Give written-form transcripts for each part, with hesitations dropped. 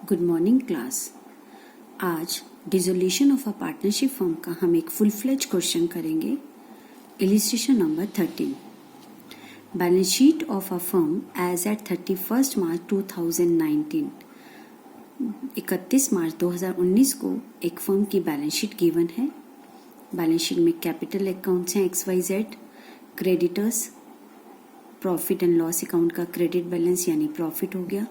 Good morning class. आज dissolution of a partnership firm का हम एक फुल फ्लेज क्वेश्चन करेंगे। Illustration number 13। Balance sheet of a firm as at 31 मार्च 2019। 31 मार्च 2019 को एक फर्म की बैलेंस शीट गिवन है। बैलेंस शीट में कैपिटल अकाउंट्स हैं XYZ, creditors, profit and loss account का क्रेडिट बैलेंस यानी प्रॉफिट हो गया।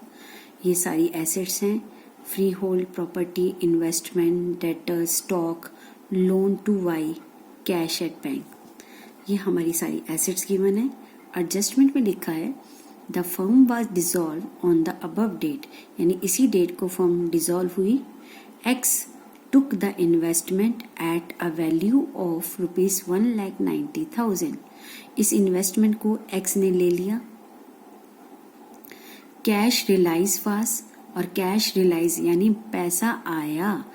ये सारी एसेट्स हैं, freehold property, investment, debtor, stock, loan to Y, cash at bank. ये हमारी सारी एसेट्स गिवन है। एडजस्टमेंट में लिखा है the firm was dissolve on the above date, यानी इसी डेट को फर्म डिसॉल्व हुई। X took the investment at a value of ₹1,90,000। इस इन्वेस्टमेंट को एक्स ने ले लिया। कैश रिलाइज फास, और कैश रिलाइज यानी पैसा आया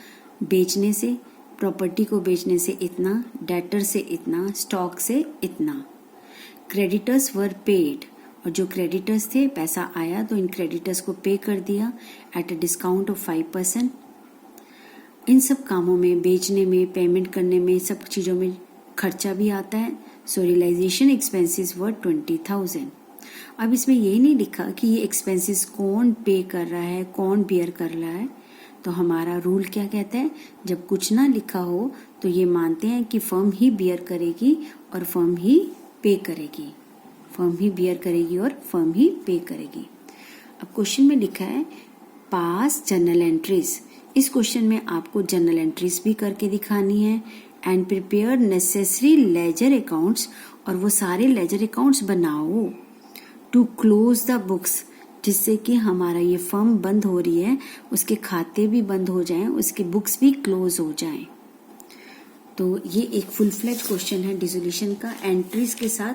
बेचने से, प्रॉपर्टी को बेचने से इतना, डेटर से इतना, स्टॉक से इतना। क्रेडिटर्स वर पेड, और जो क्रेडिटर्स थे पैसा आया तो इन क्रेडिटर्स को पे कर दिया एट अ डिस्काउंट ऑफ 5%। इन सब कामों में, बेचने में, पेमेंट करने में, सब चीज़ों में खर्चा भी आता है। सो रियलाइजेशन एक्सपेंसेस वर 20,000। अब इसमें ये नहीं लिखा कि ये एक्सपेंसेस कौन पे कर रहा है, कौन बियर कर रहा है। तो हमारा रूल क्या कहता है, जब कुछ ना लिखा हो तो ये मानते हैं कि फर्म ही बियर करेगी और फर्म ही पे करेगी। फर्म ही बियर करेगी और फर्म ही पे करेगी। अब क्वेश्चन में लिखा है पास जर्नल एंट्रीज। इस क्वेश्चन में आपको जर्नल एंट्रीज भी करके दिखानी है and prepare necessary ledger accounts, और वो सारे लेजर अकाउंट्स बनाओ टू क्लोज द बुक्स, जिससे कि हमारा ये फर्म बंद हो रही है उसके खाते भी बंद हो जाएं, उसके बुक्स भी क्लोज हो जाएं। तो ये एक फुल फ्लेज क्वेश्चन है डिसोल्यूशन का एंट्रीज के साथ।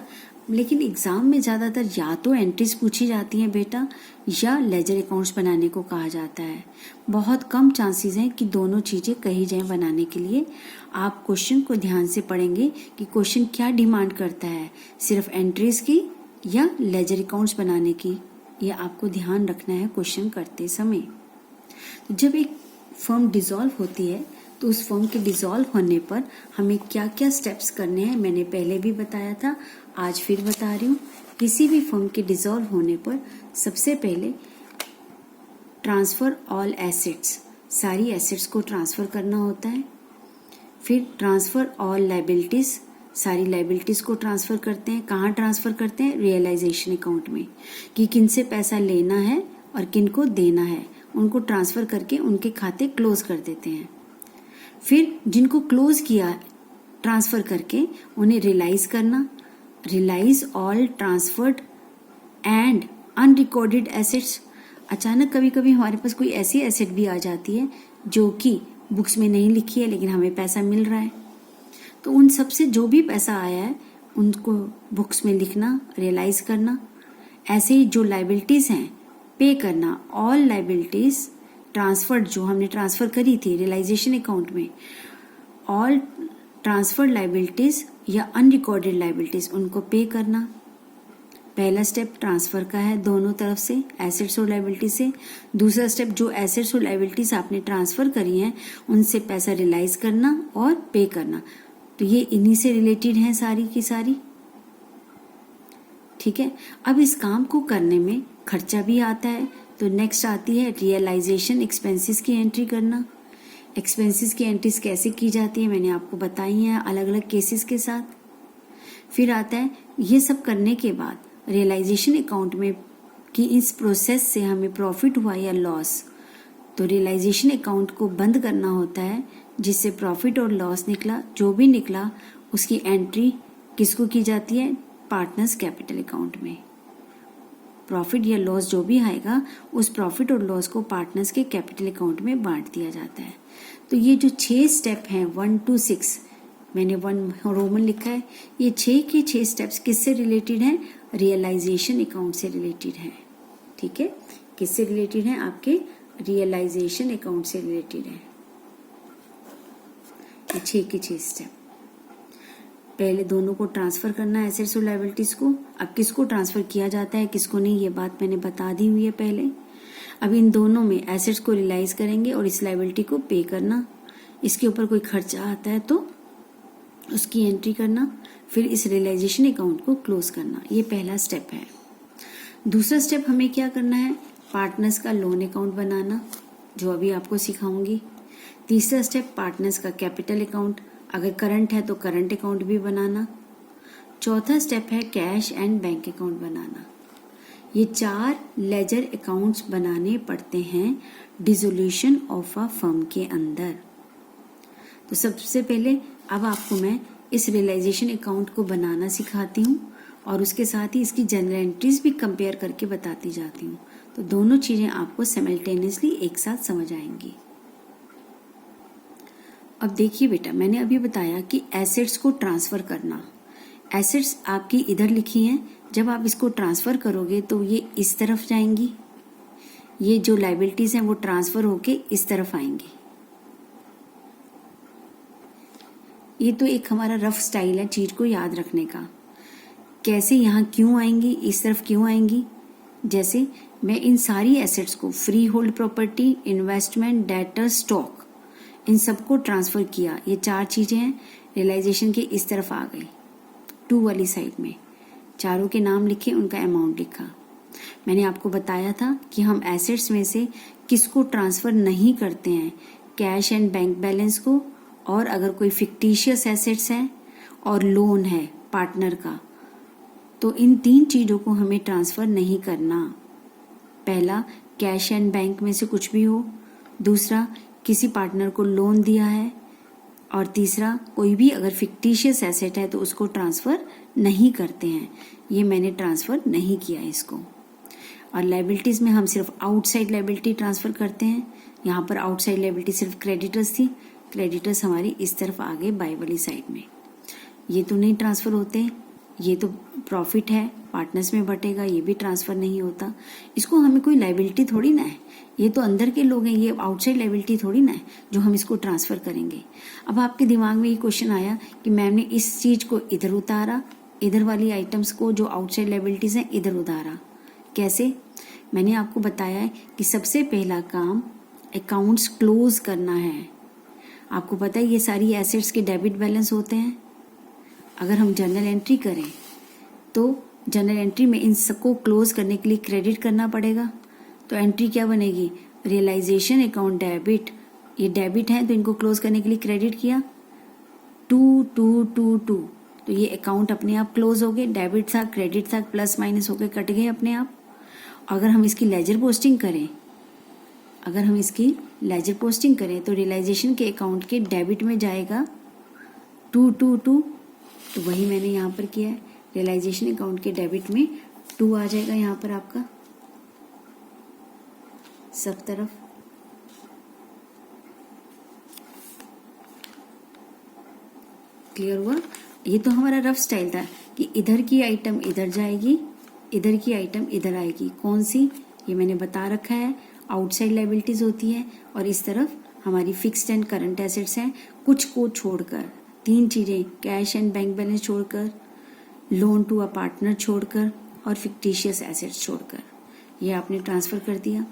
लेकिन एग्जाम में ज्यादातर या तो एंट्रीज पूछी जाती हैं बेटा, या लेजर अकाउंट्स बनाने को कहा जाता है। बहुत कम चांसेस हैं कि दोनों चीजें कही जाएं बनाने के लिए। आप क्वेश्चन को ध्यान से पढ़ेंगे कि क्वेश्चन क्या डिमांड करता है, सिर्फ एंट्रीज की या लेजर अकाउंट्स बनाने की, ये आपको ध्यान रखना है क्वेश्चन करते समय। तो जब एक फर्म डिसॉल्व होती है तो उस फर्म के डिसॉल्व होने पर हमें क्या क्या स्टेप्स करने हैं, मैंने पहले भी बताया था, आज फिर बता रही हूँ। किसी भी फर्म के डिसॉल्व होने पर सबसे पहले ट्रांसफर ऑल एसेट्स, सारी एसेट्स को ट्रांसफर करना होता है। फिर ट्रांसफर ऑल लायबिलिटीज, सारी लायबिलिटीज को ट्रांसफर करते हैं। कहाँ ट्रांसफर करते हैं? रियलाइजेशन अकाउंट में, कि किन से पैसा लेना है और किन को देना है, उनको ट्रांसफर करके उनके खाते क्लोज कर देते हैं। फिर जिनको क्लोज किया ट्रांसफर करके उन्हें रियलाइज करना, realize all transferred and unrecorded assets. अचानक कभी कभी हमारे पास कोई ऐसी एसेट भी आ जाती है जो कि बुक्स में नहीं लिखी है लेकिन हमें पैसा मिल रहा है, तो उन सब से जो भी पैसा आया है उनको बुक्स में लिखना, रियलाइज करना। ऐसे ही जो लायबिलिटीज हैं पे करना, ऑल लायबिलिटीज ट्रांसफर्ड, जो हमने ट्रांसफर करी थी रियलाइजेशन अकाउंट में, ऑल ट्रांसफर्ड लायबिलिटीज या अनरिकॉर्डेड लायबिलिटीज उनको पे करना। पहला स्टेप ट्रांसफर का है दोनों तरफ से, एसेट्स और लायबिलिटी से। दूसरा स्टेप जो एसेट्स और लायबिलिटीज आपने ट्रांसफर करी हैं उनसे पैसा रियलाइज करना और पे करना। तो ये इन्हीं से रिलेटेड हैं सारी की सारी, ठीक है। अब इस काम को करने में खर्चा भी आता है, तो नेक्स्ट आती है रियलाइजेशन एक्सपेंसेस की एंट्री करना। एक्सपेंसेस की एंट्रीज कैसे की जाती है मैंने आपको बताई हैं अलग अलग केसेस के साथ। फिर आता है ये सब करने के बाद रियलाइजेशन अकाउंट में कि इस प्रोसेस से हमें प्रॉफिट हुआ या लॉस, तो रियलाइजेशन अकाउंट को बंद करना होता है, जिससे प्रॉफिट और लॉस निकला, जो भी निकला उसकी एंट्री किसको की जाती है? पार्टनर्स कैपिटल अकाउंट में। प्रॉफिट या लॉस जो भी आएगा उस प्रॉफिट और लॉस को पार्टनर्स के कैपिटल अकाउंट में बांट दिया जाता है। तो ये जो 6 स्टेप हैं 1 to 6, मैंने 1 रोमन लिखा है, ये 6 के 6 स्टेप्स किससे रिलेटेड हैं? रियलाइजेशन अकाउंट से रिलेटेड है, ठीक है। किससे रिलेटेड है? आपके रियलाइजेशन अकाउंट से रिलेटेड है ये 6 के 6 स्टेप। पहले दोनों को ट्रांसफर करना है, एसेट्स और लायबिलिटीज को। अब किसको ट्रांसफर किया जाता है किसको नहीं, ये बात मैंने बता दी हुई है पहले। अब इन दोनों में एसेट्स को रियलाइज करेंगे और इस लायबिलिटी को पे करना, इसके ऊपर कोई खर्चा आता है तो उसकी एंट्री करना, फिर इस रियलाइजेशन अकाउंट को क्लोज करना। ये पहला स्टेप है। दूसरा स्टेप हमें क्या करना है, पार्टनर्स का लोन अकाउंट बनाना, जो अभी आपको सिखाऊंगी। तीसरा स्टेप पार्टनर्स का कैपिटल अकाउंट, अगर करंट है तो करंट अकाउंट भी बनाना। चौथा स्टेप है कैश एंड बैंक अकाउंट बनाना। ये 4 लेजर अकाउंट्स बनाने पड़ते हैं डिसोल्यूशन ऑफ अ फर्म के अंदर। तो सबसे पहले अब आपको मैं इस रियलाइजेशन अकाउंट को बनाना सिखाती हूँ और उसके साथ ही इसकी जनरल एंट्रीज भी कंपेयर करके बताती जाती हूँ, तो दोनों चीजें आपको साइमल्टेनियसली एक साथ समझ आएंगी। अब देखिए बेटा, मैंने अभी बताया कि एसेट्स को ट्रांसफर करना। एसेट्स आपकी इधर लिखी हैं, जब आप इसको ट्रांसफर करोगे तो ये इस तरफ जाएंगी, ये जो लायबिलिटीज हैं वो ट्रांसफर होके इस तरफ आएंगी। ये तो एक हमारा रफ स्टाइल है चीज को याद रखने का, कैसे यहाँ क्यों आएंगी, इस तरफ क्यों आएंगी। जैसे मैं इन सारी एसेट्स को freehold property, investment, debtor, stock, इन सबको ट्रांसफर किया। ये 4 चीजें हैं, रियलाइजेशन के इस तरफ आ गई 2 वाली साइड में। चारों के नाम लिखे, उनका अमाउंट लिखा। मैंने आपको बताया था कि हम एसेट्स में से किसको ट्रांसफर नहीं करते हैं, कैश एंड बैंक बैलेंस को, और अगर कोई फिक्टिशियस एसेट्स है और लोन है पार्टनर का, तो इन 3 चीजों को हमें ट्रांसफर नहीं करना। पहला, कैश एंड बैंक में से कुछ भी हो। दूसरा, किसी पार्टनर को लोन दिया है। और तीसरा, कोई भी अगर फिक्टिशियस एसेट है तो उसको ट्रांसफर नहीं करते हैं। ये मैंने ट्रांसफर नहीं किया इसको। और लायबिलिटीज में हम सिर्फ आउटसाइड लायबिलिटी ट्रांसफर करते हैं। यहाँ पर आउटसाइड लायबिलिटी सिर्फ क्रेडिटर्स थी, क्रेडिटर्स हमारी इस तरफ आ गए बाय वाली साइड में। ये तो नहीं ट्रांसफर होते, ये तो प्रॉफिट है, पार्टनर्स में बटेगा, ये भी ट्रांसफर नहीं होता। इसको हमें कोई लायबिलिटी थोड़ी ना है, ये तो अंदर के लोग हैं, ये आउटसाइड लायबिलिटी थोड़ी ना है जो हम इसको ट्रांसफर करेंगे। अब आपके दिमाग में ये क्वेश्चन आया कि मैम ने इस चीज को इधर उतारा, इधर वाली आइटम्स को जो आउटसाइड लायबिलिटीज हैं इधर उतारा, कैसे? मैंने आपको बताया है कि सबसे पहला काम अकाउंट्स क्लोज करना है। आपको पता है ये सारी एसेट्स के डेबिट बैलेंस होते हैं। अगर हम जर्नल एंट्री करें तो जर्नल एंट्री में इन सबको क्लोज करने के लिए क्रेडिट करना पड़ेगा। तो एंट्री क्या बनेगी, रियलाइजेशन अकाउंट डेबिट। ये डेबिट है तो इनको क्लोज करने के लिए क्रेडिट किया, 2222, तो ये अकाउंट अपने आप क्लोज हो गए। डेबिट था, क्रेडिट था, प्लस माइनस होकर कट गए अपने आप। अगर हम इसकी लेजर पोस्टिंग करें, तो रियलाइजेशन के अकाउंट के डेबिट में जाएगा 222, तो वही मैंने यहाँ पर किया है। रियलाइजेशन अकाउंट के डेबिट में 2 आ जाएगा यहाँ पर आपका सब तरफ। क्लियर हुआ? ये तो हमारा रफ स्टाइल था कि इधर की आइटम इधर जाएगी, इधर की आइटम इधर आएगी। कौन सी, ये मैंने बता रखा है, आउटसाइड लायबिलिटीज होती है, और इस तरफ हमारी फिक्स्ड एंड करंट एसेट्स हैं। कुछ को छोड़कर 3 चीजें, कैश एंड बैंक बैलेंस छोड़कर, लोन टू अ पार्टनर छोड़कर, और फिक्टिशियस एसेट्स छोड़कर, ये आपने ट्रांसफर कर दिया।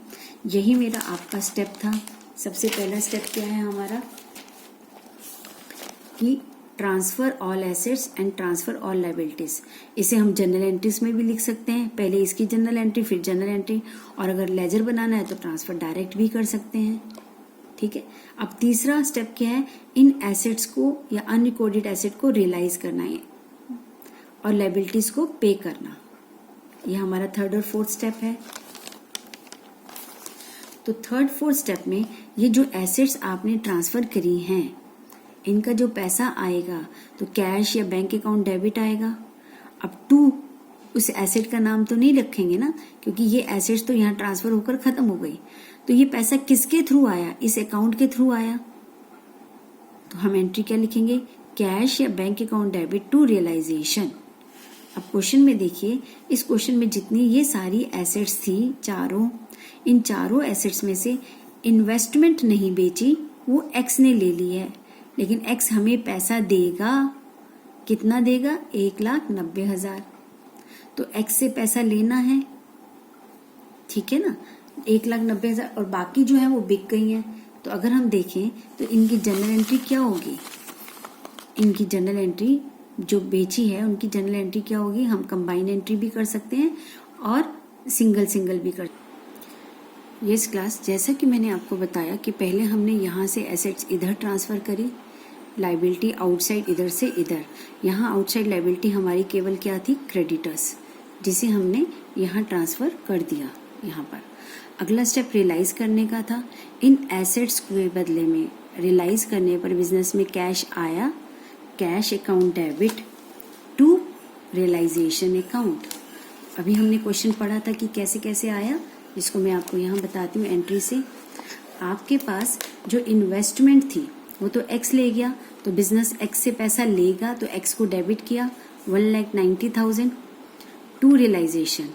यही मेरा आपका स्टेप था। सबसे पहला स्टेप क्या है हमारा कि transfer all assets and transfer all liabilities. इसे हम जनरल एंट्रीज में भी लिख सकते हैं, पहले इसकी जनरल एंट्री फिर जनरल एंट्री, और अगर लेजर बनाना है तो ट्रांसफर डायरेक्ट भी कर सकते हैं। ठीक है। अब तीसरा स्टेप क्या है, इन एसेट्स को या अनरिकॉर्डेड एसेट को रियलाइज करना है और लायबिलिटीज को पे करना। यह हमारा 3rd और 4th स्टेप है। तो 3rd 4th स्टेप में ये जो एसेट्स आपने ट्रांसफर करी हैं, इनका जो पैसा आएगा तो कैश या बैंक अकाउंट डेबिट आएगा। अब 2 उस एसेट का नाम तो नहीं रखेंगे ना, क्योंकि ये एसेट्स तो यहाँ ट्रांसफर होकर खत्म हो गई। तो ये पैसा किसके थ्रू आया, इस अकाउंट के थ्रू आया। तो हम एंट्री क्या लिखेंगे, कैश या bank account debit to realization. अब क्वेश्चन में देखिए, इस क्वेश्चन में जितनी ये सारी एसेट्स थी चारों, इन चारों एसेट्स में से इन्वेस्टमेंट नहीं बेची, वो एक्स ने ले ली है, लेकिन एक्स हमें पैसा देगा, कितना देगा, 1,90,000। तो एक्स से पैसा लेना है, ठीक है ना। 1,90,000 और बाकी जो है वो बिक गई हैं। तो अगर हम देखें तो इनकी जनरल एंट्री क्या होगी, इनकी जनरल एंट्री जो बेची है उनकी जनरल एंट्री क्या होगी, हम कंबाइन एंट्री भी कर सकते हैं और सिंगल भी कर। यस क्लास, जैसा कि मैंने आपको बताया कि पहले हमने यहाँ से एसेट्स इधर ट्रांसफ़र करी, लाइबिलिटी आउटसाइड इधर से इधर। यहाँ आउटसाइड लाइबिलिटी हमारी केवल क्या थी, क्रेडिटर्स, जिसे हमने यहाँ ट्रांसफ़र कर दिया यहाँ पर। अगला स्टेप रियलाइज़ करने का था। इन एसेट्स के बदले में रियलाइज़ करने पर बिजनेस में कैश आया, cash account debit to realization account. अभी हमने क्वेश्चन पढ़ा था कि कैसे कैसे आया, जिसको मैं आपको यहाँ बताती हूँ एंट्री से। आपके पास जो इन्वेस्टमेंट थी वो तो एक्स ले गया, तो बिजनेस एक्स से पैसा लेगा तो एक्स को डेबिट किया 1,90,000 टू रियलाइजेशन।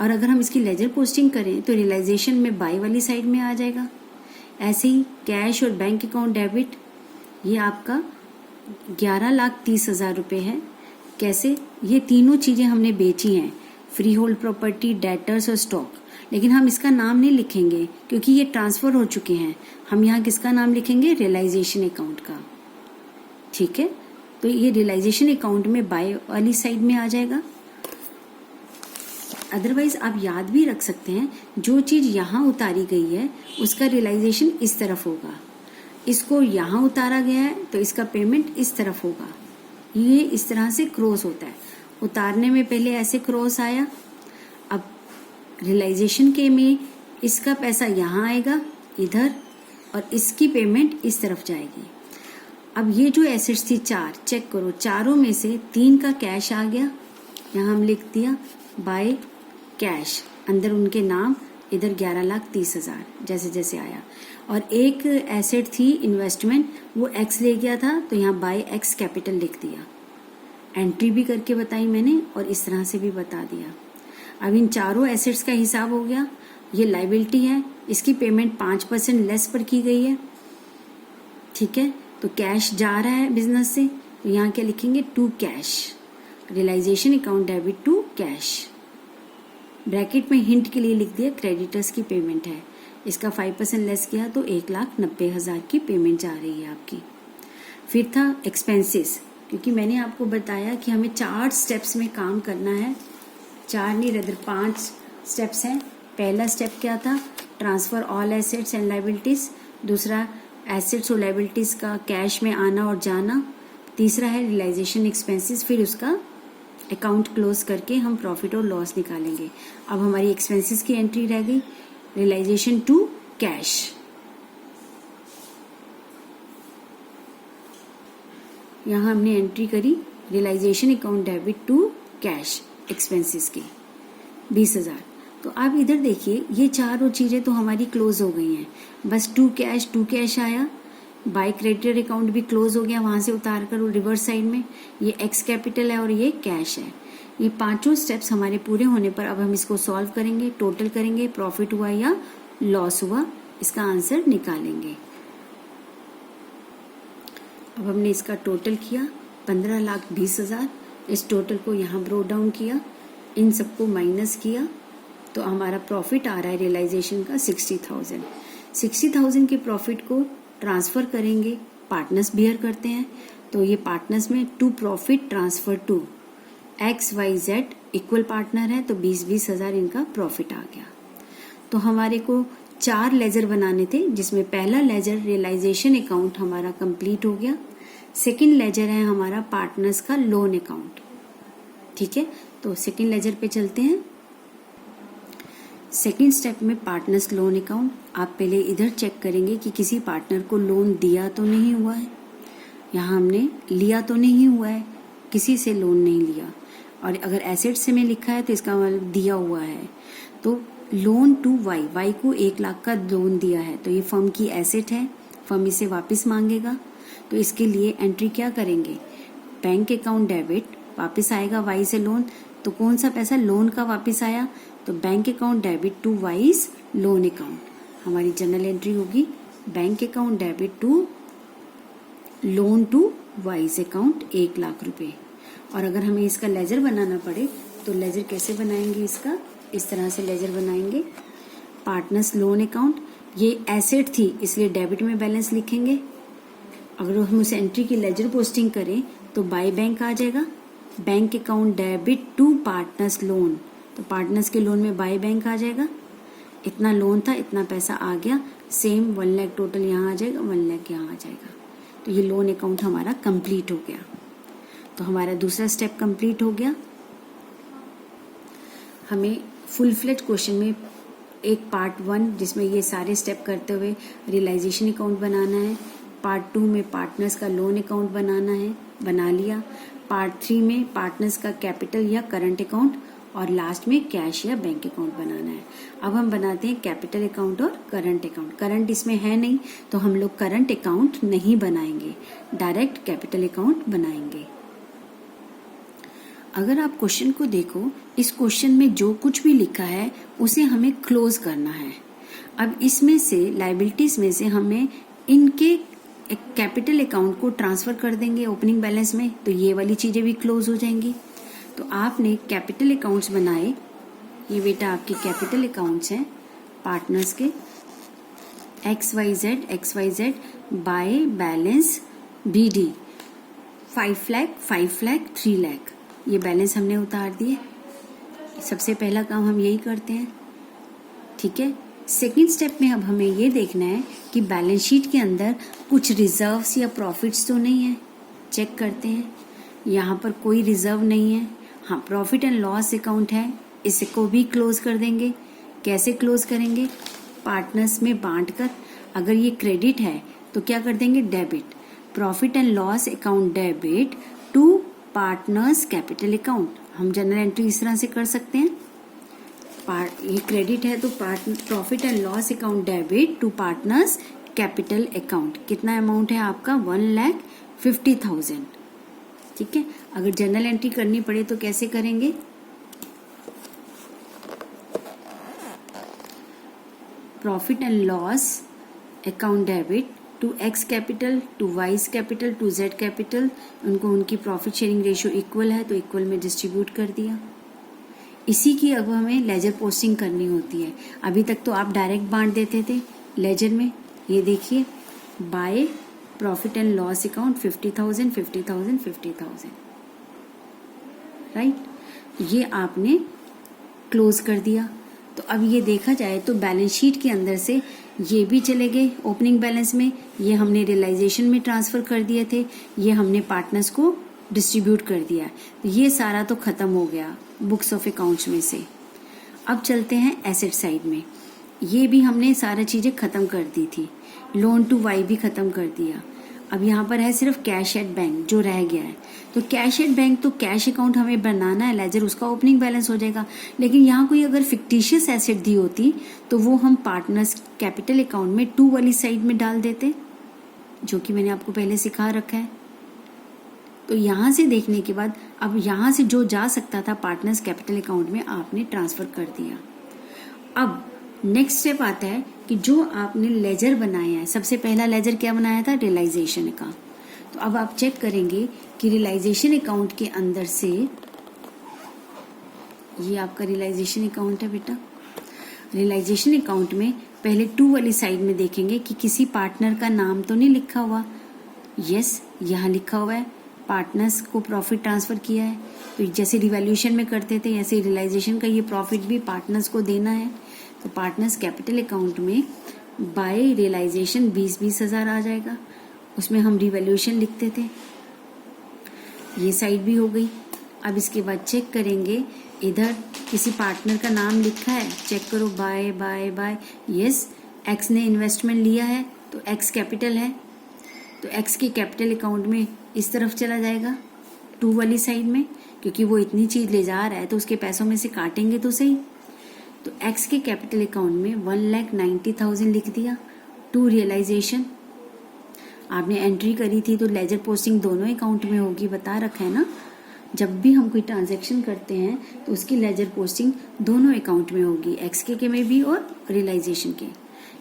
और अगर हम इसकी लेजर पोस्टिंग करें तो रियलाइजेशन में बाय वाली साइड में आ जाएगा। ऐसे ही कैश और बैंक अकाउंट डेबिट, ये आपका 11,30,000 रुपये है। कैसे, ये तीनों चीज़ें हमने बेची हैं, फ्री होल्ड प्रॉपर्टी, डेटर्स और स्टॉक। लेकिन हम इसका नाम नहीं लिखेंगे क्योंकि ये ट्रांसफ़र हो चुके हैं। हम यहाँ किसका नाम लिखेंगे, रियलाइजेशन अकाउंट का। ठीक है, तो ये रियलाइजेशन अकाउंट में बाय वाली साइड में आ जाएगा। अदरवाइज आप याद भी रख सकते हैं, जो चीज़ यहाँ उतारी गई है उसका रियलाइजेशन इस तरफ होगा, इसको यहाँ उतारा गया है तो इसका पेमेंट इस तरफ होगा। ये इस तरह से क्रॉस होता है। उतारने में पहले ऐसे क्रॉस आया, अब रियलाइजेशन के में इसका पैसा यहाँ आएगा इधर और इसकी पेमेंट इस तरफ जाएगी। अब ये जो एसेट्स थी चार, चेक करो, चारों में से 3 का कैश आ गया, यहाँ हम लिख दिया बाय कैश, अंदर उनके नाम, इधर 11,30,000 जैसे जैसे आया। और एक एसेट थी इन्वेस्टमेंट, वो एक्स ले गया था तो यहाँ बाय एक्स कैपिटल लिख दिया। एंट्री भी करके बताई मैंने और इस तरह से भी बता दिया। अब इन चारों एसेट्स का हिसाब हो गया। ये लाइबिलिटी है, इसकी पेमेंट 5% लेस पर की गई है। ठीक है, तो कैश जा रहा है बिजनेस से, तो यहाँ क्या लिखेंगे, to cash, realization account debit to cash. Bracket में हिंट के लिए लिख दिया क्रेडिटर्स की पेमेंट है, इसका 5% लेस किया तो 1,90,000 की पेमेंट जा रही है आपकी। फिर था एक्सपेंसेस, क्योंकि मैंने आपको बताया कि हमें 4 स्टेप्स में काम करना है, 4 नहीं रदर 5 स्टेप्स हैं। पहला स्टेप क्या था, transfer all assets and liabilities. दूसरा, एसेट्स और लाइबिलिटीज़ का कैश में आना और जाना। तीसरा है रियलाइजेशन एक्सपेंसेस, फिर उसका अकाउंट क्लोज करके हम प्रॉफिट और लॉस निकालेंगे। अब हमारी एक्सपेंसेस की एंट्री रह गई, रियलाइजेशन टू कैश। यहाँ हमने एंट्री करी realization account debit to cash expenses की 20,000। तो आप इधर देखिए, ये चारों चीज़ें तो हमारी क्लोज हो गई हैं, बस टू कैश आया। बाय क्रेडिटर अकाउंट भी क्लोज हो गया, वहाँ से उतार कर रिवर्स साइड में ये एक्स कैपिटल है और ये कैश है। ये पांचों स्टेप्स हमारे पूरे होने पर अब हम इसको सॉल्व करेंगे, टोटल करेंगे, प्रॉफिट हुआ या लॉस हुआ, इसका आंसर निकालेंगे। अब हमने इसका टोटल किया 15,20,000। इस टोटल को यहाँ ब्रो डाउन किया, इन सबको माइनस किया, तो हमारा प्रॉफिट आ रहा है रियलाइजेशन का 60,000। 60,000 के प्रॉफिट को ट्रांसफ़र करेंगे, पार्टनर्स बियर करते हैं, तो ये पार्टनर्स में to profit transfer to XYZ equal partner है, तो 20,000 इनका प्रॉफिट आ गया। तो हमारे को 4 लेजर बनाने थे, जिसमें पहला लेजर रियलाइजेशन अकाउंट हमारा कंप्लीट हो गया। सेकंड लेजर है हमारा पार्टनर्स का लोन अकाउंट। ठीक है, तो सेकंड लेजर पे चलते हैं। सेकंड स्टेप में पार्टनर्स लोन अकाउंट। आप पहले इधर चेक करेंगे कि किसी पार्टनर को लोन दिया तो नहीं हुआ है, यहाँ हमने लिया तो नहीं हुआ है, किसी से लोन नहीं लिया। और अगर एसेट से में लिखा है तो इसका मतलब दिया हुआ है। तो लोन टू वाई को 1 लाख का लोन दिया है, तो ये फर्म की एसेट है, फर्म इसे वापस मांगेगा। तो इसके लिए एंट्री क्या करेंगे, बैंक अकाउंट डेबिट, वापस आएगा वाई से लोन, तो कौन सा पैसा लोन का वापस आया, तो bank account debit to Y's loan account. हमारी जनरल एंट्री होगी bank account debit to loan to Y's account 1 lakh रुपए। और अगर हमें इसका लेजर बनाना पड़े तो लेजर कैसे बनाएंगे, इसका इस तरह से लेजर बनाएंगे। पार्टनर्स लोन अकाउंट, ये एसेट थी इसलिए डेबिट में बैलेंस लिखेंगे। अगर हम उस एंट्री की लेजर पोस्टिंग करें तो बाय बैंक आ जाएगा, bank account debit to partners loan, तो पार्टनर्स के लोन में बाय बैंक आ जाएगा। इतना लोन था, इतना पैसा आ गया, सेम 1 लाख टोटल यहाँ आ जाएगा, 1 लाख यहाँ आ जाएगा। तो ये लोन अकाउंट हमारा कंप्लीट हो गया। तो हमारा दूसरा स्टेप कंप्लीट हो गया। हमें फुल फ्लेज क्वेश्चन में एक पार्ट 1 जिसमें ये सारे स्टेप करते हुए रियलाइजेशन अकाउंट बनाना है, पार्ट 2 में पार्टनर्स का लोन अकाउंट बनाना है, बना लिया। पार्ट 3 में पार्टनर्स का कैपिटल या करंट अकाउंट, और लास्ट में कैश या बैंक अकाउंट बनाना है। अब हम बनाते हैं कैपिटल अकाउंट और करंट अकाउंट। करंट इसमें है नहीं तो हम लोग करंट अकाउंट नहीं बनाएंगे, डायरेक्ट कैपिटल अकाउंट बनाएंगे। अगर आप क्वेश्चन को देखो, इस क्वेश्चन में जो कुछ भी लिखा है उसे हमें क्लोज करना है। अब इसमें से लायबिलिटीज में से हमें इनके कैपिटल अकाउंट को ट्रांसफर कर देंगे ओपनिंग बैलेंस में, तो ये वाली चीजें भी क्लोज हो जाएंगी। तो आपने कैपिटल अकाउंट्स बनाए, ये बेटा आपके कैपिटल अकाउंट्स हैं पार्टनर्स के, XYZ by balance BD 5 lakh 3 lakh, ये बैलेंस हमने उतार दिए। सबसे पहला काम हम यही करते हैं, ठीक है। सेकेंड स्टेप में अब हमें ये देखना है कि बैलेंस शीट के अंदर कुछ रिजर्व्स या प्रॉफिट्स तो नहीं है। चेक करते हैं, यहाँ पर कोई रिजर्व नहीं है। हाँ, प्रॉफिट एंड लॉस अकाउंट है, इसको भी क्लोज कर देंगे। कैसे क्लोज करेंगे? पार्टनर्स में बांटकर। अगर ये क्रेडिट है तो क्या कर देंगे? Debit. Profit and loss account debit to partners capital account. हम जनरल एंट्री इस तरह से कर सकते हैं, ये क्रेडिट है तो profit and loss account debit to partners capital account. कितना अमाउंट है आपका? 1,50,000। ठीक है। अगर जनरल एंट्री करनी पड़े तो कैसे करेंगे? Profit and loss account debit to X capital, to Y's capital, to Z capital. उनको उनकी प्रॉफिट शेयरिंग रेशियो इक्वल है तो इक्वल में डिस्ट्रीब्यूट कर दिया। इसी की अब हमें लेजर पोस्टिंग करनी होती है। अभी तक तो आप डायरेक्ट बांट देते थे लेजर में। ये देखिए, by profit and loss account 50,000 50,000 50,000, right. ये आपने क्लोज कर दिया। तो अब ये देखा जाए तो बैलेंस शीट के अंदर से ये भी चले गए ओपनिंग बैलेंस में, ये हमने रियलाइजेशन में ट्रांसफर कर दिए थे, ये हमने पार्टनर्स को डिस्ट्रीब्यूट कर दिया। तो ये सारा तो खत्म हो गया बुक्स ऑफ अकाउंट्स में से। अब चलते हैं एसेट साइड में। ये भी हमने सारा चीजें खत्म कर दी थी, लोन टू वाई भी खत्म कर दिया। अब यहाँ पर है सिर्फ कैश एट बैंक जो रह गया है। तो कैश एट बैंक तो कैश अकाउंट हमें बनाना है लेजर, उसका ओपनिंग बैलेंस हो जाएगा। लेकिन यहाँ कोई अगर फिक्टिशियस एसेट दी होती तो वो हम पार्टनर्स कैपिटल अकाउंट में 2 वाली साइड में डाल देते, जो कि मैंने आपको पहले सिखा रखा है। तो यहाँ से देखने के बाद अब यहाँ से जो जा सकता था पार्टनर्स कैपिटल अकाउंट में आपने ट्रांसफर कर दिया। अब नेक्स्ट स्टेप आता है कि जो आपने लेजर बनाया है, सबसे पहला लेजर क्या बनाया था? रियलाइजेशन का। तो अब आप चेक करेंगे कि रियलाइजेशन अकाउंट के अंदर से, ये आपका रियलाइजेशन अकाउंट है बेटा। रियलाइजेशन अकाउंट में पहले 2 वाली साइड में देखेंगे कि किसी पार्टनर का नाम तो नहीं लिखा हुआ। यस, यहाँ लिखा हुआ है, पार्टनर्स को प्रॉफिट ट्रांसफर किया है। तो जैसे रिवैल्यूएशन में करते थे ऐसे रियलाइजेशन का ये प्रॉफिट भी पार्टनर्स को देना है। तो पार्टनर्स कैपिटल अकाउंट में बाय रियलाइजेशन 20 हजार आ जाएगा, उसमें हम रिवैल्यूएशन लिखते थे। ये साइड भी हो गई। अब इसके बाद चेक करेंगे, इधर किसी पार्टनर का नाम लिखा है, चेक करो, by by by. Yes, X ने इन्वेस्टमेंट लिया है तो एक्स कैपिटल है, तो एक्स के कैपिटल अकाउंट में इस तरफ चला जाएगा 2 वाली साइड में, क्योंकि वो इतनी चीज ले जा रहा है तो उसके पैसों में से काटेंगे तो सही। तो एक्स के कैपिटल अकाउंट में 1,90,000 लिख दिया टू रियलाइजेशन। आपने एंट्री करी थी तो लेजर पोस्टिंग दोनों अकाउंट में होगी, बता रखा है ना। जब भी हम कोई ट्रांजैक्शन करते हैं तो उसकी लेजर पोस्टिंग दोनों अकाउंट में होगी, एक्स के में भी और रियलाइजेशन के।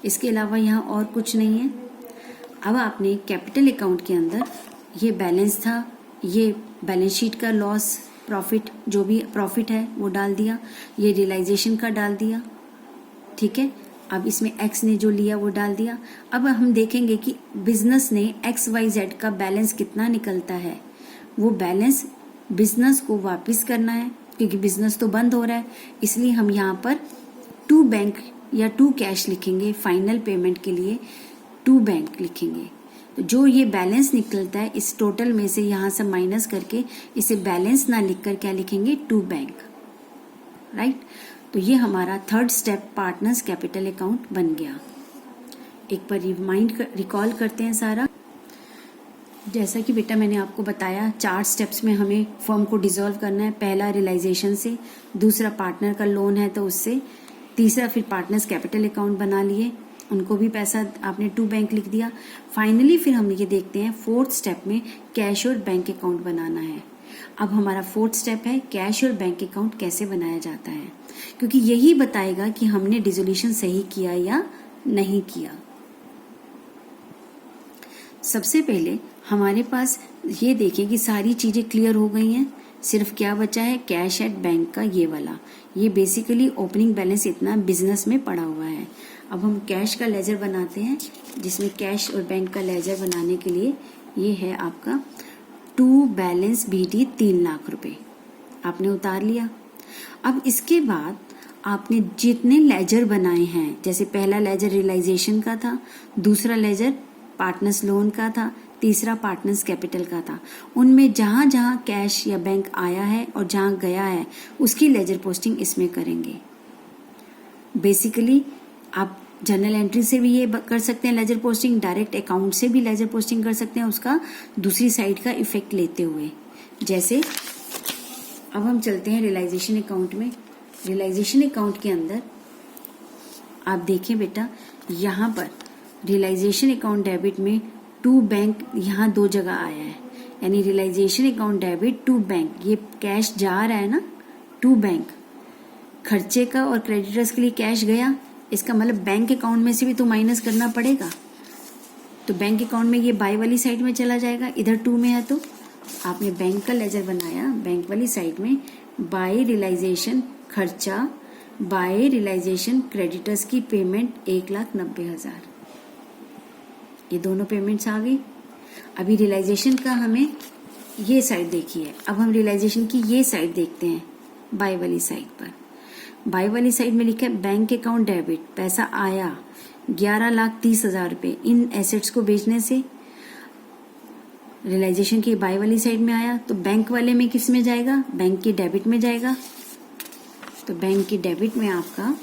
इसके अलावा यहाँ और कुछ नहीं है। अब आपने कैपिटल अकाउंट के अंदर ये बैलेंस था, ये बैलेंस शीट का लॉस प्रॉफिट, जो भी प्रॉफिट है वो डाल दिया, ये रियलाइजेशन का डाल दिया, ठीक है। अब इसमें एक्स ने जो लिया वो डाल दिया। अब हम देखेंगे कि बिजनेस ने XYZ का बैलेंस कितना निकलता है। वो बैलेंस बिजनेस को वापस करना है, क्योंकि बिजनेस तो बंद हो रहा है, इसलिए हम यहाँ पर टू बैंक या टू कैश लिखेंगे। फाइनल पेमेंट के लिए टू बैंक लिखेंगे। तो जो ये बैलेंस निकलता है इस टोटल में से यहाँ से माइनस करके इसे बैलेंस ना लिखकर क्या लिखेंगे, टू बैंक, राइट। तो ये हमारा third step partners capital account बन गया। एक बार रिकॉल करते हैं सारा। जैसा कि बेटा मैंने आपको बताया 4 स्टेप्स में हमें फर्म को डिसॉल्व करना है। पहला रियलाइजेशन से, दूसरा पार्टनर का लोन है तो उससे, तीसरा फिर पार्टनर्स कैपिटल अकाउंट बना लिए, उनको भी पैसा आपने टू बैंक लिख दिया। फाइनली फिर हम ये देखते हैं फोर्थ स्टेप में कैश और बैंक अकाउंट बनाना है। अब हमारा फोर्थ स्टेप है कैश और बैंक अकाउंट कैसे बनाया जाता है, क्योंकि यही बताएगा कि हमने डिसोल्यूशन सही किया या नहीं किया। सबसे पहले हमारे पास ये देखें कि सारी चीजें क्लियर हो गई हैं। सिर्फ क्या बचा है, कैश एट बैंक का ये वाला। ये बेसिकली ओपनिंग बैलेंस इतना बिजनेस में पड़ा हुआ है। अब हम कैश का लेजर बनाते हैं, जिसमें कैश और बैंक का लेजर बनाने के लिए ये है आपका टू बैलेंस BT 3 लाख रुपए आपने उतार लिया। अब इसके बाद आपने जितने लेजर बनाए हैं, जैसे पहला लेजर रियलाइजेशन का था, दूसरा लेजर पार्टनर्स लोन का था, तीसरा पार्टनर्स कैपिटल का था, उनमें जहां जहां कैश या बैंक आया है और जहां गया है उसकी लेजर पोस्टिंग इसमें करेंगे। बेसिकली आप जर्नल एंट्री से भी ये कर सकते हैं लेजर पोस्टिंग, डायरेक्ट अकाउंट से भी लेजर पोस्टिंग कर सकते हैं, उसका दूसरी साइड का इफेक्ट लेते हुए। जैसे अब हम चलते हैं रियलाइजेशन अकाउंट में। रियलाइजेशन अकाउंट के अंदर आप देखें बेटा, यहाँ पर रियलाइजेशन अकाउंट डेबिट में टू बैंक यहाँ 2 जगह आया है, यानी realization account debit to bank, ये कैश जा रहा है ना टू बैंक, खर्चे का और क्रेडिटर्स के लिए कैश गया, इसका मतलब बैंक अकाउंट में से भी तो माइनस करना पड़ेगा। तो बैंक अकाउंट में ये बाय वाली साइड में चला जाएगा, इधर टू में है तो आपने बैंक का लेजर बनाया, बैंक वाली साइड में बाय रियलाइजेशन खर्चा, बाय रियलाइजेशन क्रेडिटर्स की पेमेंट 1,90,000, ये दोनों पेमेंट्स आ गई। अभी रियलाइजेशन का हमें ये साइड देखिए, अब हम रियलाइजेशन की ये साइड देखते हैं। बाय वाली साइड पर, बाय वाली साइड में लिखा है बैंक अकाउंट डेबिट, पैसा आया 11,30,000 रुपए इन एसेट्स को बेचने से। रियलाइजेशन की बाय वाली साइड में आया तो बैंक वाले में किस में जाएगा, बैंक की डेबिट में जाएगा। तो बैंक की डेबिट में आपका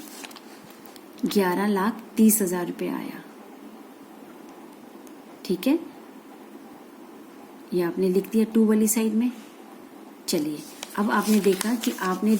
11,30,000 रुपए आया, ठीक है। ये आपने लिख दिया टू वाली साइड में। चलिए अब आपने देखा कि आपने